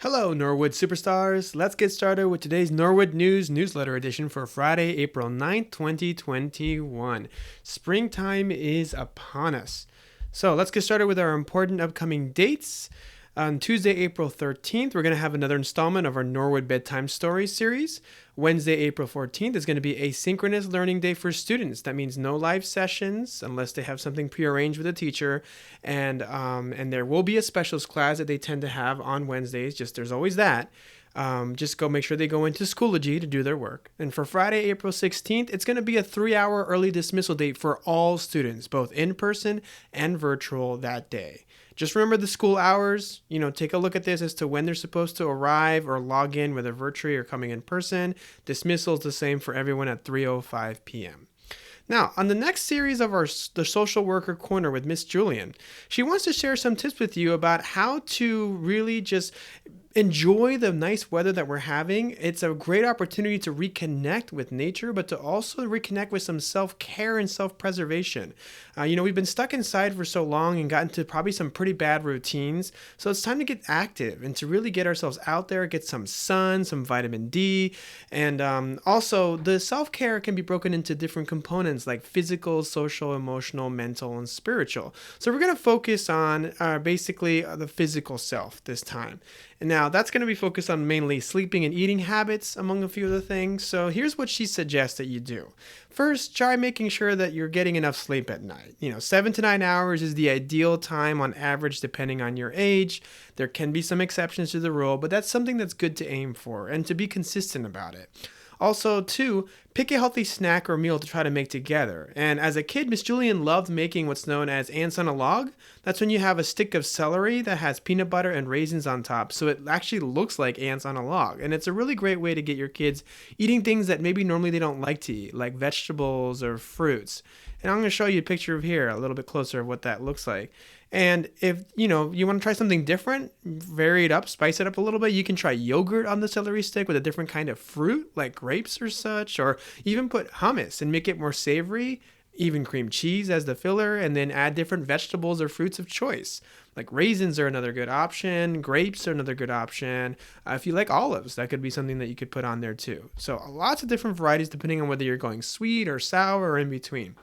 Hello, Norwood superstars. Let's get started with today's Norwood News newsletter edition for Friday, April 9th, 2021. Springtime is upon us. So let's get started with our important upcoming dates. On Tuesday, April 13th, we're going to have another installment of our Norwood Bedtime Stories series. Wednesday, April 14th is going to be Asynchronous Learning Day for students. That means no live sessions unless they have something prearranged with a teacher. And there will be a specials class that they tend to have on Wednesdays. Just there's always that. Just go make sure they go into Schoology to do their work. And for Friday, April 16th, it's going to be a 3-hour early dismissal date for all students, both in person and virtual that day. Just remember the school hours, take a look at this as to when they're supposed to arrive or log in, whether virtually or coming in person. Dismissal is the same for everyone at 3:05 p.m. Now, on the next series of the Social Worker Corner with Miss Julien, she wants to share some tips with you about how to really just enjoy the nice weather that we're having. It's a great opportunity to reconnect with nature, but to also reconnect with some self-care and self-preservation. We've been stuck inside for so long and gotten to probably some pretty bad routines. So it's time to get active and to really get ourselves out there, get some sun, some vitamin D. And also the self-care can be broken into different components like physical, social, emotional, mental, and spiritual. So we're going to focus on basically the physical self this time. And now that's going to be focused on mainly sleeping and eating habits, among a few other things. So here's what she suggests that you do. First, try making sure that you're getting enough sleep at night. 7 to 9 hours is the ideal time on average, depending on your age. There can be some exceptions to the rule, but that's something that's good to aim for and to be consistent about it. Also, 2, pick a healthy snack or meal to try to make together. And as a kid, Miss Julien loved making what's known as ants on a log. That's when you have a stick of celery that has peanut butter and raisins on top, so it actually looks like ants on a log. And it's a really great way to get your kids eating things that maybe normally they don't like to eat, like vegetables or fruits. And I'm going to show you a picture of here, a little bit closer of what that looks like. And if, you want to try something different, vary it up, spice it up a little bit, you can try yogurt on the celery stick with a different kind of fruit, like grapes or such, or even put hummus and make it more savory, even cream cheese as the filler, and then add different vegetables or fruits of choice. Like raisins are another good option, grapes are another good option. If you like olives, that could be something that you could put on there too. So lots of different varieties depending on whether you're going sweet or sour or in between.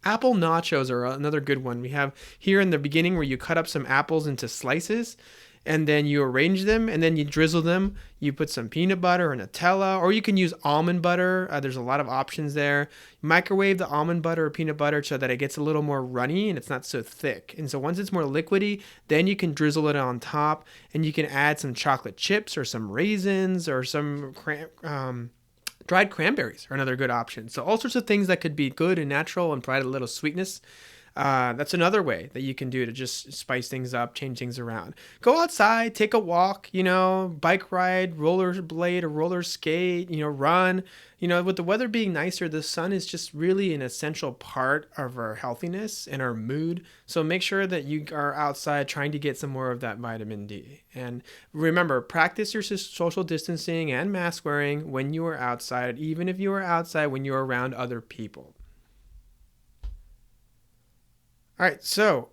Apple nachos are another good one. We have here in the beginning where you cut up some apples into slices and then you arrange them and then you drizzle them. You put some peanut butter or Nutella, or you can use almond butter. There's a lot of options there. Microwave the almond butter or peanut butter so that it gets a little more runny and it's not so thick. And so once it's more liquidy, then you can drizzle it on top and you can add some chocolate chips or some raisins or some dried cranberries are another good option. So all sorts of things that could be good and natural and provide a little sweetness. That's another way that you can do to just spice things up, change things around. Go outside, take a walk, bike ride, roller blade or roller skate, run. With the weather being nicer, the sun is just really an essential part of our healthiness and our mood. So make sure that you are outside trying to get some more of that vitamin D. And remember, practice your social distancing and mask wearing when you are outside, even if you are outside when you're around other people. All right, so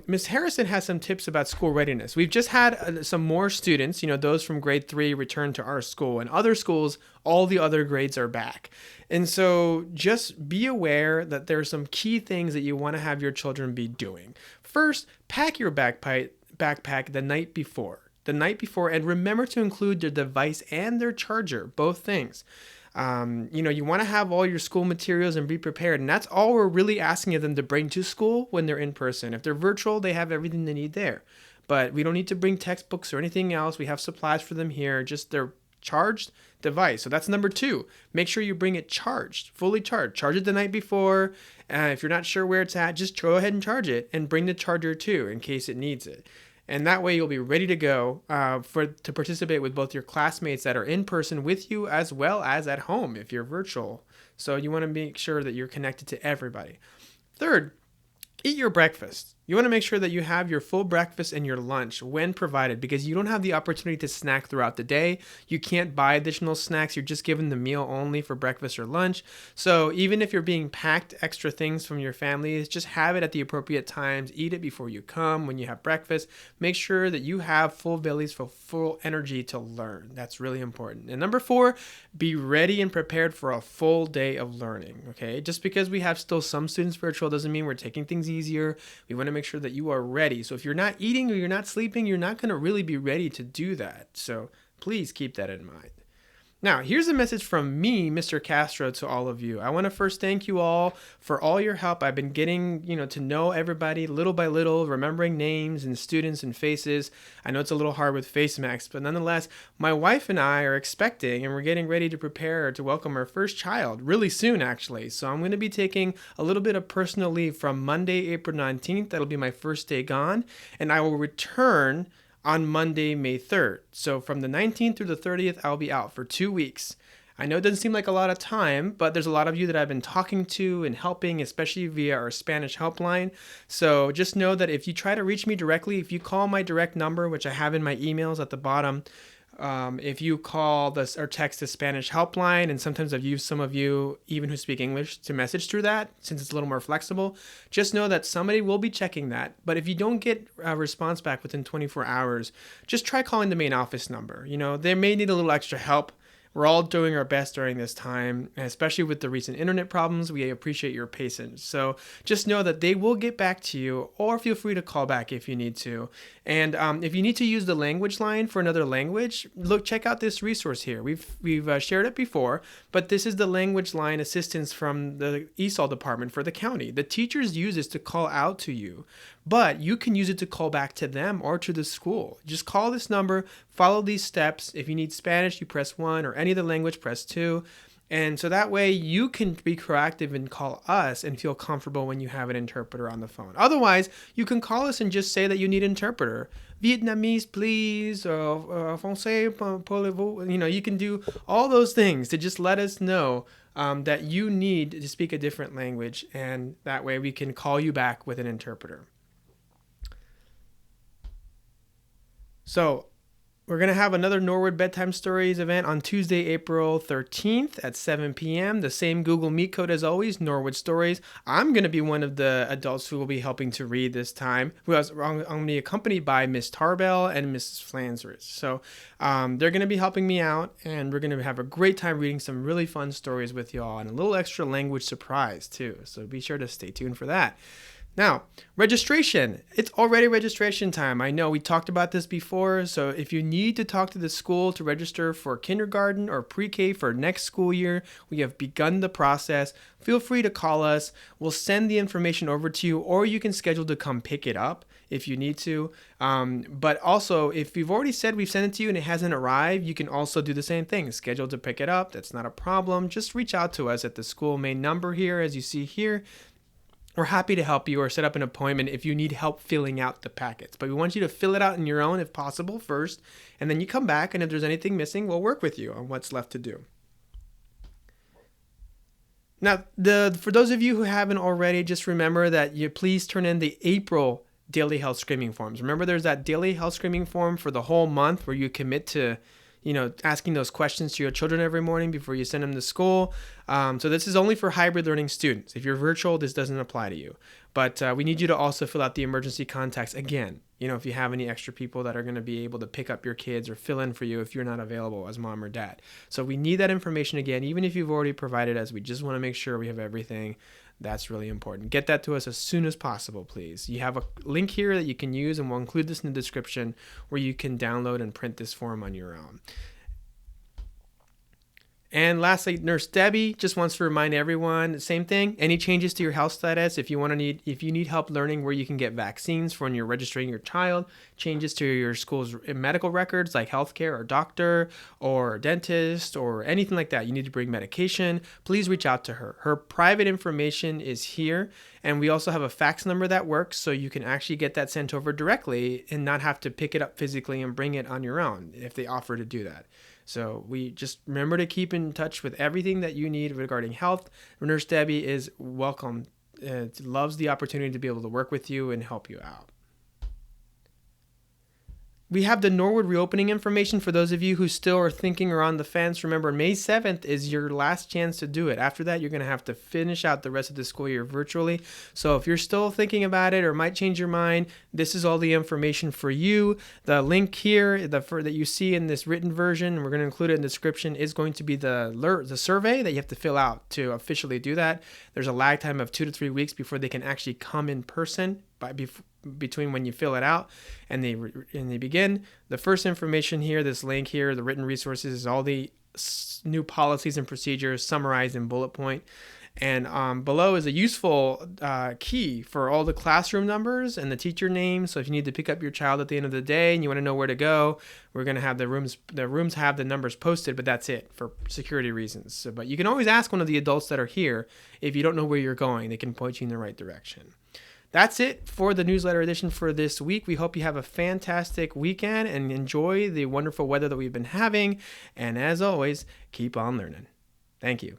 Ms. Harrison has some tips about school readiness. We've just had some more students, those from grade 3 return to our school. And other schools, all the other grades are back. And so just be aware that there are some key things that you want to have your children be doing. First, pack your backpack the night before. And remember to include their device and their charger, both things. You want to have all your school materials and be prepared. And that's all we're really asking of them to bring to school when they're in person. If they're virtual, they have everything they need there. But we don't need to bring textbooks or anything else. We have supplies for them here, just their charged device. So that's number 2. Make sure you bring it charged, fully charged. Charge it the night before. If you're not sure where it's at, just go ahead and charge it and bring the charger too in case it needs it. And that way you'll be ready to go to participate with both your classmates that are in person with you as well as at home if you're virtual. So you want to make sure that you're connected to everybody. Third, eat your breakfast. You want to make sure that you have your full breakfast and your lunch when provided, because you don't have the opportunity to snack throughout the day. You can't buy additional snacks. You're just given the meal only for breakfast or lunch. So even if you're being packed extra things from your family, just have it at the appropriate times. Eat it before you come, when you have breakfast. Make sure that you have full bellies for full energy to learn. That's really important. And number 4, be ready and prepared for a full day of learning. Okay, just because we have still some students virtual doesn't mean we're taking things easier. We want to make sure that you are ready. So if you're not eating or you're not sleeping, you're not going to really be ready to do that. So please keep that in mind. Now, here's a message from me, Mr. Castro, to all of you. I want to first thank you all for all your help. I've been getting, to know everybody little by little, remembering names and students and faces. I know it's a little hard with face masks, but nonetheless, my wife and I are expecting and we're getting ready to prepare to welcome our first child really soon, actually. So I'm going to be taking a little bit of personal leave from Monday, April 19th. That'll be my first day gone, and I will return on Monday, May 3rd. So from the 19th through the 30th, I'll be out for 2 weeks. I know it doesn't seem like a lot of time, but there's a lot of you that I've been talking to and helping, especially via our Spanish helpline. So just know that if you try to reach me directly, if you call my direct number, which I have in my emails at the bottom, if you call this or text the Spanish helpline, and sometimes I've used some of you, even who speak English, to message through that, since it's a little more flexible, just know that somebody will be checking that. But if you don't get a response back within 24 hours, just try calling the main office number. They may need a little extra help. We're all doing our best during this time, especially with the recent internet problems. We appreciate your patience. So just know that they will get back to you, or feel free to call back if you need to. And if you need to use the language line for another language, check out this resource here. We've shared it before, but this is the language line assistance from the ESOL department for the county. The teachers use this to call out to you, but you can use it to call back to them or to the school. Just call this number, follow these steps. If you need Spanish, you press 1, or any other language, press 2. And so that way you can be proactive and call us and feel comfortable when you have an interpreter on the phone. Otherwise, you can call us and just say that you need an interpreter. Vietnamese, please, or français, parlez-vous. You can do all those things to just let us know that you need to speak a different language, and that way we can call you back with an interpreter. So we're going to have another Norwood Bedtime Stories event on Tuesday, April 13th at 7 p.m. The same Google Meet code as always, Norwood Stories. I'm going to be one of the adults who will be helping to read this time. I'm going to be accompanied by Miss Tarbell and Mrs. Flansworth. So they're going to be helping me out, and we're going to have a great time reading some really fun stories with y'all, and a little extra language surprise too. So be sure to stay tuned for that. Now, registration. It's already registration time. I know we talked about this before, so if you need to talk to the school to register for kindergarten or pre-K for next school year, we have begun the process. Feel free to call us. We'll send the information over to you, or you can schedule to come pick it up if you need to. But also, if you've already said we've sent it to you and it hasn't arrived, you can also do the same thing. Schedule to pick it up. That's not a problem. Just reach out to us at the school main number here, as you see here. We're happy to help you or set up an appointment if you need help filling out the packets. But we want you to fill it out on your own if possible first, and then you come back, and if there's anything missing, we'll work with you on what's left to do. Now, for those of you who haven't already, just remember that you please turn in the April daily health screening forms. Remember, there's that daily health screening form for the whole month where you commit to asking those questions to your children every morning before you send them to school. So this is only for hybrid learning students. If you're virtual, this doesn't apply to you. But we need you to also fill out the emergency contacts again. If you have any extra people that are going to be able to pick up your kids or fill in for you if you're not available as mom or dad. So we need that information again, even if you've already provided us. We just want to make sure we have everything. That's really important. Get that to us as soon as possible, please. You have a link here that you can use, and we'll include this in the description, where you can download and print this form on your own. And lastly, Nurse Debbie just wants to remind everyone, same thing, any changes to your health status, if you need help learning where you can get vaccines for when you're registering your child, changes to your school's medical records like healthcare or doctor or dentist or anything like that, you need to bring medication, please reach out to her. Her private information is here, and we also have a fax number that works, so you can actually get that sent over directly and not have to pick it up physically and bring it on your own if they offer to do that. So we just remember to keep in touch with everything that you need regarding health. Nurse Debbie is welcome loves the opportunity to be able to work with you and help you out. We have the Norwood reopening information for those of you who still are thinking or on the fence. Remember, May 7th is your last chance to do it. After that, you're going to have to finish out the rest of the school year virtually. So if you're still thinking about it or might change your mind, this is all the information for you. The link here that you see in this written version, and we're going to include it in the description, is going to be the survey that you have to fill out to officially do that. There's a lag time of 2 to 3 weeks before they can actually come in person between when you fill it out and they begin. The first information here, this link here, the written resources, is all the new policies and procedures summarized in bullet point. And below is a useful key for all the classroom numbers and the teacher names. So if you need to pick up your child at the end of the day and you want to know where to go, we're going to have the rooms have the numbers posted, but that's it for security reasons. So, but you can always ask one of the adults that are here if you don't know where you're going. They can point you in the right direction. That's it for the newsletter edition for this week. We hope you have a fantastic weekend and enjoy the wonderful weather that we've been having. And as always, keep on learning. Thank you.